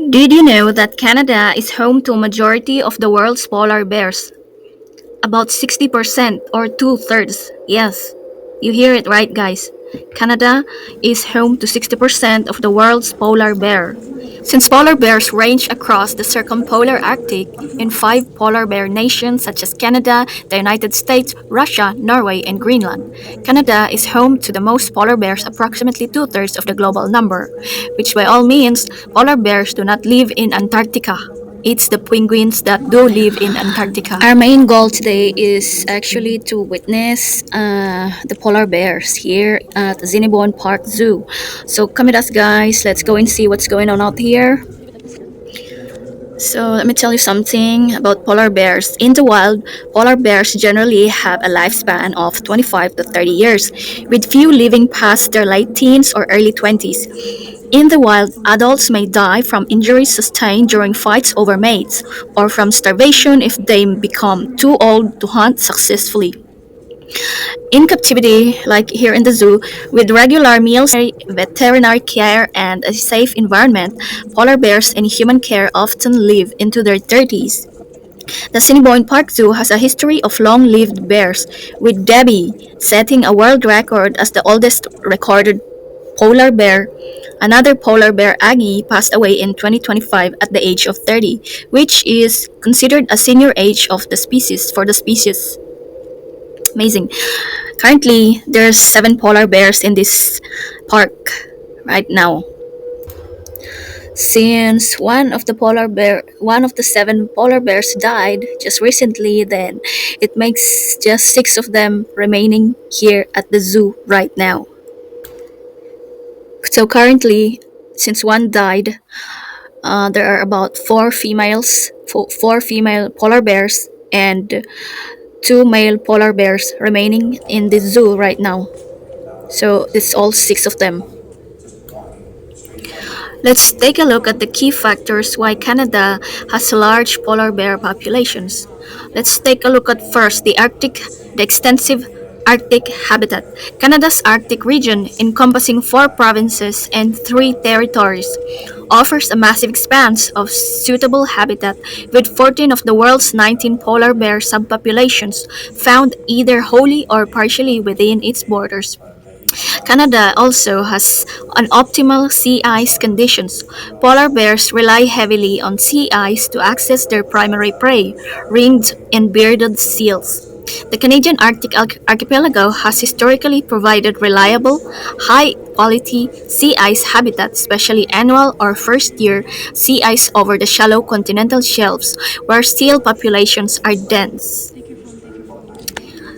Did you know that Canada is home to a majority of the world's polar bears? About 60% or two-thirds. Yes, you hear it right, guys. Canada is home to 60% of the world's polar bear. Since polar bears range across the circumpolar Arctic in five polar bear nations such as Canada, the United States, Russia, Norway, and Greenland, Canada is home to the most polar bears, approximately two-thirds of the global number, which by all means, polar bears do not live in Antarctica. It's the penguins that do live in Antarctica. Our main goal today is actually to witness the polar bears here at Zinibon Park Zoo. So come with us, guys. Let's go and see what's going on out here. So let me tell you something about polar bears. In the wild, polar bears generally have a lifespan of 25 to 30 years, with few living past their late teens or early 20s. In the wild, adults may die from injuries sustained during fights over mates, or from starvation if they become too old to hunt successfully. In captivity, like here in the zoo, with regular meals, veterinary care, and a safe environment, polar bears in human care often live into their 30s. The Cinnabon Park Zoo has a history of long-lived bears, with Debbie setting a world record as the oldest recorded polar bear. Another polar bear, Aggie, passed away in 2025 at the age of 30, which is considered a senior age of the species for the species. Amazing. Currently, there's seven polar bears in this park right now. Since one of the seven polar bears died just recently, then it makes just six of them remaining here at the zoo right now. So currently, since one died, there are about four female polar bears, and two male polar bears remaining in the zoo right now. So it's all six of them. Let's take a look at the key factors why Canada has large polar bear populations. Let's take a look at first the extensive Arctic habitat. Canada's Arctic region, encompassing four provinces and three territories, offers a massive expanse of suitable habitat, with 14 of the world's 19 polar bear subpopulations found either wholly or partially within its borders. Canada also has an optimal sea ice conditions. Polar bears rely heavily on sea ice to access their primary prey, ringed and bearded seals. The Canadian Arctic archipelago has historically provided reliable, high quality sea ice habitat, especially annual or first year sea ice over the shallow continental shelves where seal populations are dense.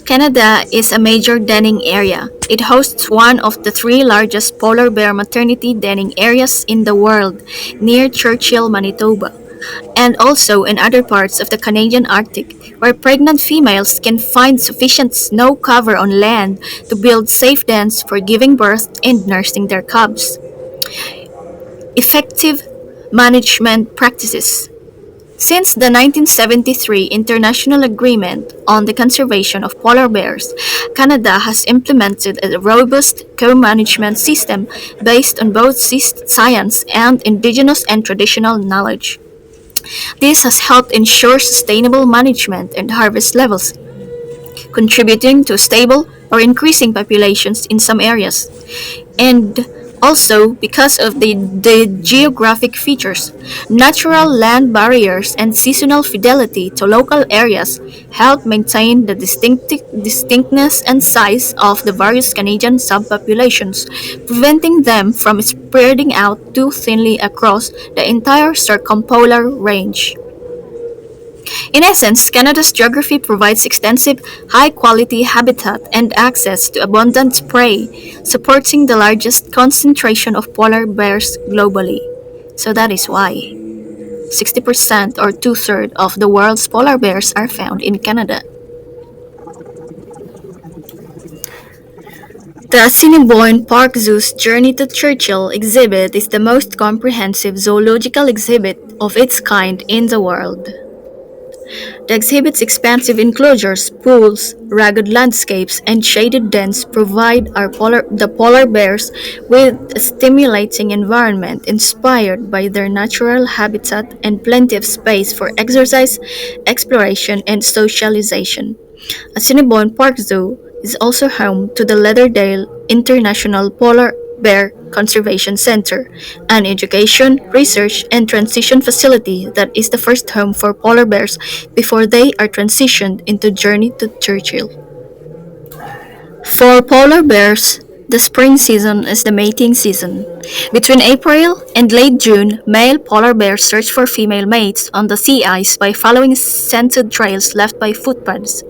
Canada is a major denning area. It hosts one of the three largest polar bear maternity denning areas in the world, near Churchill, Manitoba, and also in other parts of the Canadian Arctic, where pregnant females can find sufficient snow cover on land to build safe dens for giving birth and nursing their cubs. Effective management practices. Since the 1973 International Agreement on the Conservation of Polar Bears, Canada has implemented a robust co-management system based on both science and indigenous and traditional knowledge. This has helped ensure sustainable management and harvest levels, contributing to stable or increasing populations in some areas. And also, because of the geographic features, natural land barriers, and seasonal fidelity to local areas help maintain the distinctness and size of the various Canadian subpopulations, preventing them from spreading out too thinly across the entire circumpolar range. In essence, Canada's geography provides extensive, high-quality habitat and access to abundant prey, supporting the largest concentration of polar bears globally. So that is why 60% or two-thirds of the world's polar bears are found in Canada. The Assiniboine Park Zoo's Journey to Churchill exhibit is the most comprehensive zoological exhibit of its kind in the world. The exhibit's expansive enclosures, pools, rugged landscapes, and shaded dens provide the polar bears with a stimulating environment inspired by their natural habitat and plenty of space for exercise, exploration, and socialization. Assiniboine Park Zoo is also home to the Lauderdale International Polar Bear Conservation Center, an education, research, and transition facility that is the first home for polar bears before they are transitioned into Journey to Churchill. For polar bears, the spring season is the mating season. Between April and late June, male polar bears search for female mates on the sea ice by following scented trails left by footpads.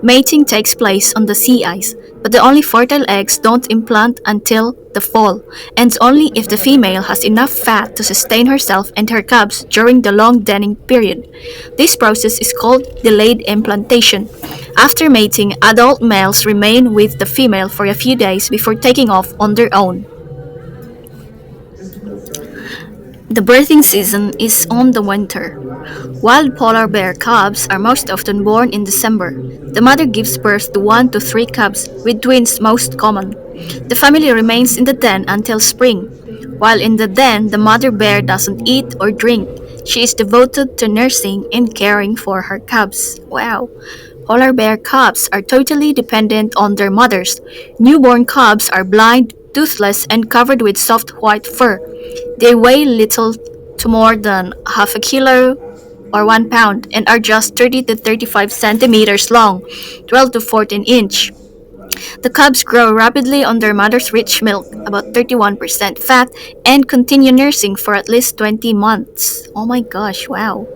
Mating takes place on the sea ice, but the only fertile eggs don't implant until the fall, and only if the female has enough fat to sustain herself and her cubs during the long denning period. This process is called delayed implantation. After mating, adult males remain with the female for a few days before taking off on their own. The birthing season is on the winter. Wild polar bear cubs are most often born in December. The mother gives birth to 1 to 3 cubs, with twins most common. The family remains in the den until spring. While in the den, the mother bear doesn't eat or drink. She is devoted to nursing and caring for her cubs. Wow. Polar bear cubs are totally dependent on their mothers. Newborn cubs are blind, toothless, and covered with soft white fur. They weigh little to more than half a kilo or 1 pound and are just 30 to 35 centimeters long, 12 to 14 inch. The cubs grow rapidly on their mother's rich milk, about 31% fat, and continue nursing for at least 20 months. Oh my gosh, wow.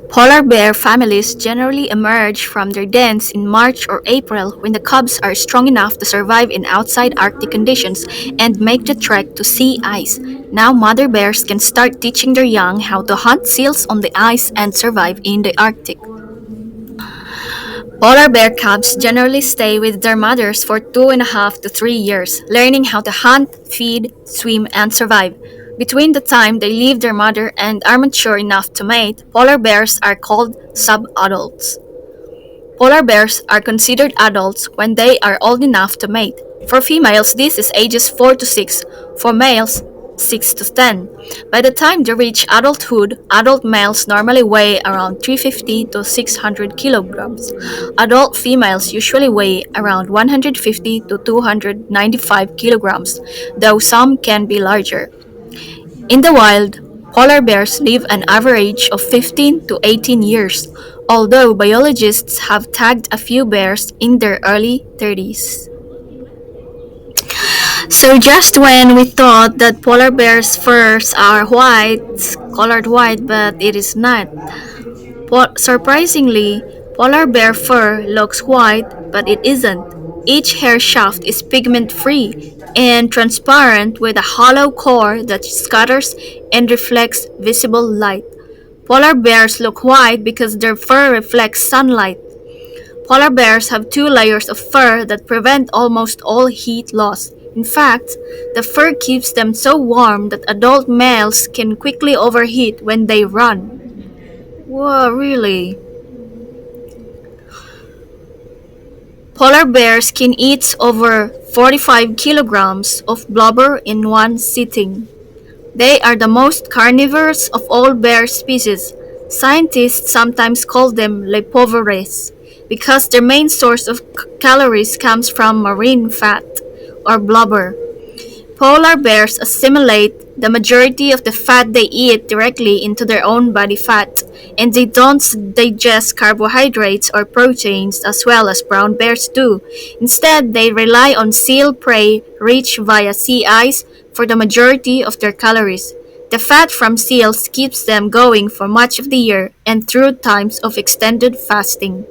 Polar bear families generally emerge from their dens in March or April when the cubs are strong enough to survive in outside Arctic conditions and make the trek to sea ice. Now mother bears can start teaching their young how to hunt seals on the ice and survive in the Arctic. Polar bear cubs generally stay with their mothers for 2.5 to 3 years, learning how to hunt, feed, swim, and survive. Between the time they leave their mother and are mature enough to mate, polar bears are called subadults. Polar bears are considered adults when they are old enough to mate. For females, this is ages 4 to 6. For males, 6 to 10. By the time they reach adulthood, adult males normally weigh around 350 to 600 kilograms. Adult females usually weigh around 150 to 295 kilograms, though some can be larger. In the wild, polar bears live an average of 15 to 18 years, although biologists have tagged a few bears in their early 30s. So just when we thought that polar bears' furs are white, colored white, but it is not. Surprisingly, polar bear fur looks white, but it isn't. Each hair shaft is pigment free and transparent with a hollow core that scatters and reflects visible light. Polar bears look white because their fur reflects sunlight. Polar bears have 2 layers of fur that prevent almost all heat loss. In fact, the fur keeps them so warm that adult males can quickly overheat when they run. Whoa, really? Polar bears can eat over 45 kilograms of blubber in one sitting. They are the most carnivorous of all bear species. Scientists sometimes call them lepovores because their main source of calories comes from marine fat or blubber. Polar bears assimilate the majority of the fat they eat directly into their own body fat, and they don't digest carbohydrates or proteins as well as brown bears do. Instead, they rely on seal prey reached via sea ice for the majority of their calories. The fat from seals keeps them going for much of the year and through times of extended fasting.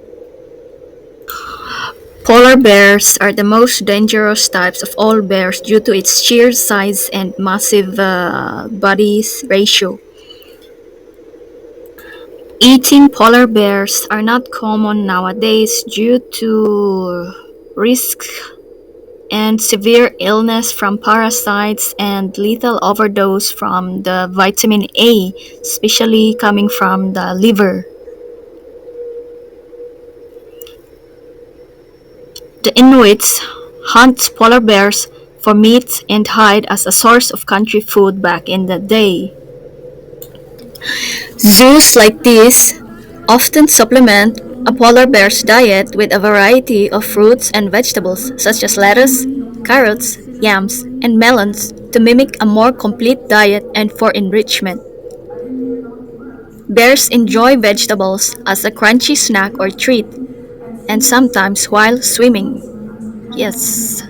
Polar bears are the most dangerous types of all bears due to its sheer size and massive body ratio. Eating polar bears are not common nowadays due to risk and severe illness from parasites and lethal overdose from the vitamin A, especially coming from the liver. The Inuits hunt polar bears for meat and hide as a source of country food back in the day. Zoos like these often supplement a polar bear's diet with a variety of fruits and vegetables such as lettuce, carrots, yams, and melons to mimic a more complete diet and for enrichment. Bears enjoy vegetables as a crunchy snack or treat, and sometimes while swimming. Yes.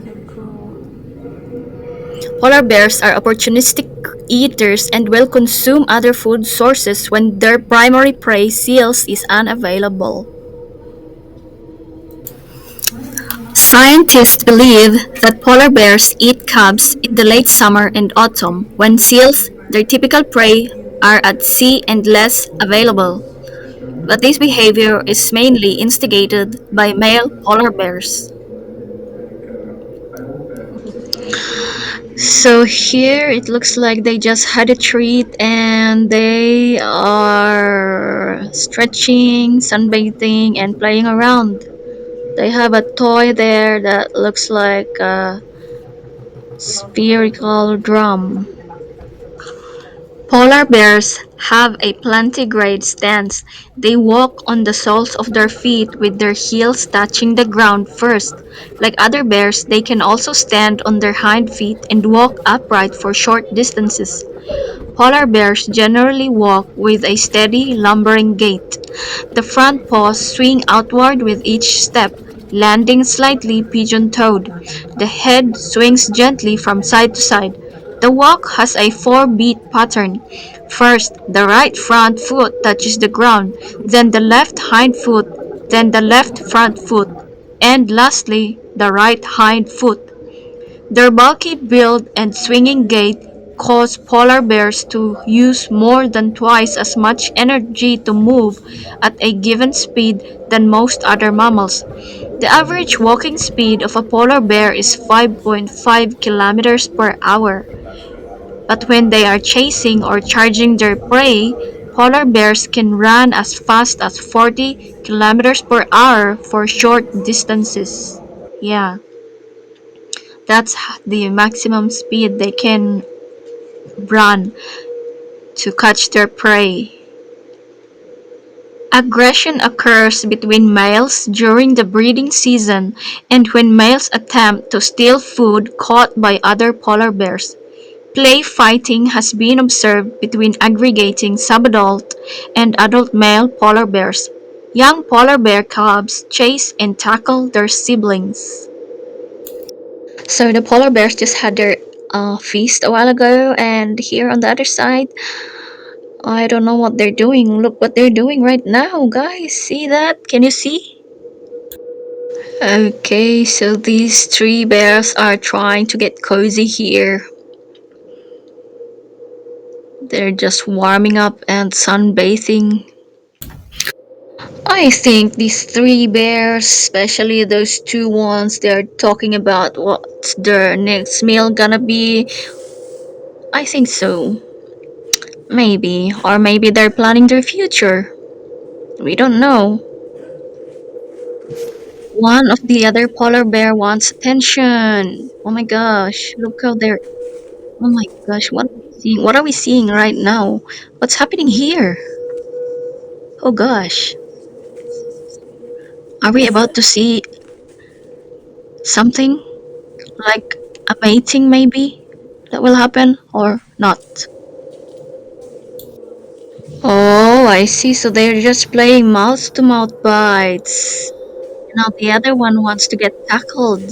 Polar bears are opportunistic eaters and will consume other food sources when their primary prey, seals, is unavailable. Scientists believe that polar bears eat cubs in the late summer and autumn when seals, their typical prey, are at sea and less available. But this behavior is mainly instigated by male polar bears. So here it looks like they just had a treat and they are stretching, sunbathing, and playing around. They have a toy there that looks like a spherical drum. Polar bears have a plantigrade stance. They walk on the soles of their feet with their heels touching the ground first. Like other bears, they can also stand on their hind feet and walk upright for short distances. Polar bears generally walk with a steady, lumbering gait. The front paws swing outward with each step, landing slightly pigeon-toed. The head swings gently from side to side. The walk has a four-beat pattern. First, the right front foot touches the ground, then the left hind foot, then the left front foot, and lastly, the right hind foot. Their bulky build and swinging gait cause polar bears to use more than twice as much energy to move at a given speed than most other mammals. The average walking speed of a polar bear is 5.5 kilometers per hour. But when they are chasing or charging their prey, polar bears can run as fast as 40 kilometers per hour for short distances. Yeah, that's the maximum speed they can run to catch their prey. Aggression occurs between males during the breeding season and when males attempt to steal food caught by other polar bears. Play fighting has been observed between aggregating subadult and adult male polar bears. Young polar bear cubs chase and tackle their siblings. So the polar bears just had their feast a while ago, and here on the other side, I don't know what they're doing. Look what they're doing right now, guys. See that? Can you see? Okay, so these three bears are trying to get cozy here. They're just warming up and sunbathing. I think these three bears, especially those two ones, they're talking about what their next meal gonna be. I think so. Maybe. Or maybe they're planning their future. We don't know. One of the other polar bear wants attention. Oh my gosh, look how they're. Oh my gosh, what are we seeing? What are we seeing right now? What's happening here? Oh gosh. Are we about to see something? Like a mating maybe? That will happen or not? Oh, I see. So they're just playing mouth to mouth bites. Now the other one wants to get tackled.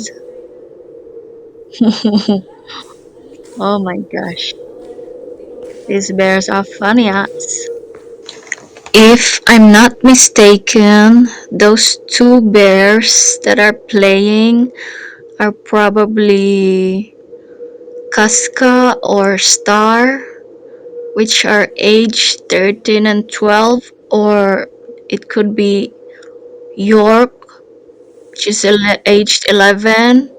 Oh my gosh. These bears are funny ass. If I'm not mistaken, those two bears that are playing are probably Casca or Star, which are aged 13 and 12, or it could be York, which is aged 11,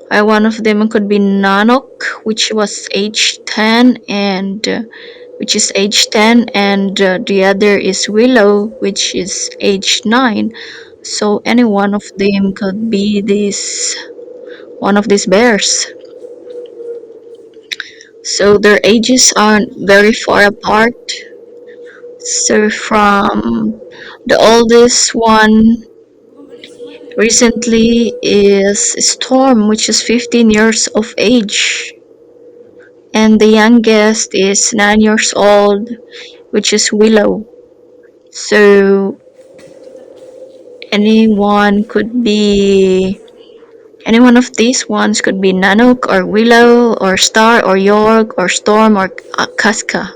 One of them could be Nanok, which was age 10, and which is age 10, and the other is Willow, which is age 9. So any one of them could be this one of these bears. So their ages aren't very far apart. So from the oldest one recently is Storm, which is 15 years of age, and the youngest is 9 years old, which is Willow. So anyone could be any one of these ones could be Nanook or Willow or Star or York or Storm or Casca.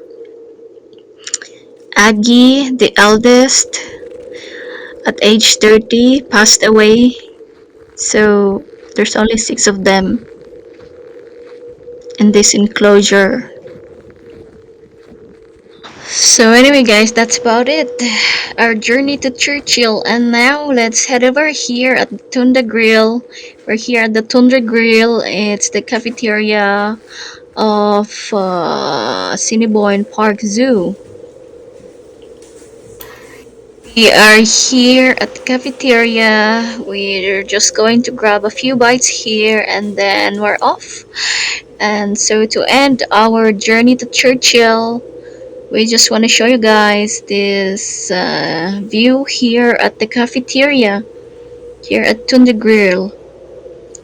Aggie, the eldest, at age 30, passed away. So there's only six of them in this enclosure. So anyway guys, that's about it. Our journey to Churchill. And now let's head over here at the Tundra Grill. We're here at the Tundra Grill. It's the cafeteria of Cinnabon Park Zoo. We are here at the cafeteria. We're just going to grab a few bites here and then we're off. And so to end our journey to Churchill, we just want to show you guys this view here at the cafeteria here at Tunda Grill.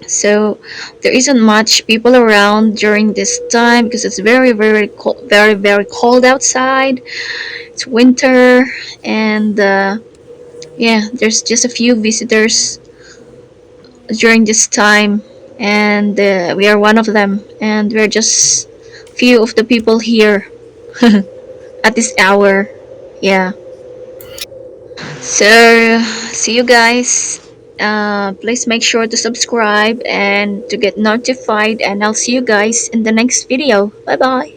So there isn't much people around during this time because it's very cold outside. It's winter, and yeah, there's just a few visitors during this time, and we are one of them, and we're just few of the people here at this hour. Yeah. So, see you guys. Please make sure to subscribe and to get notified, and I'll see you guys in the next video. Bye bye.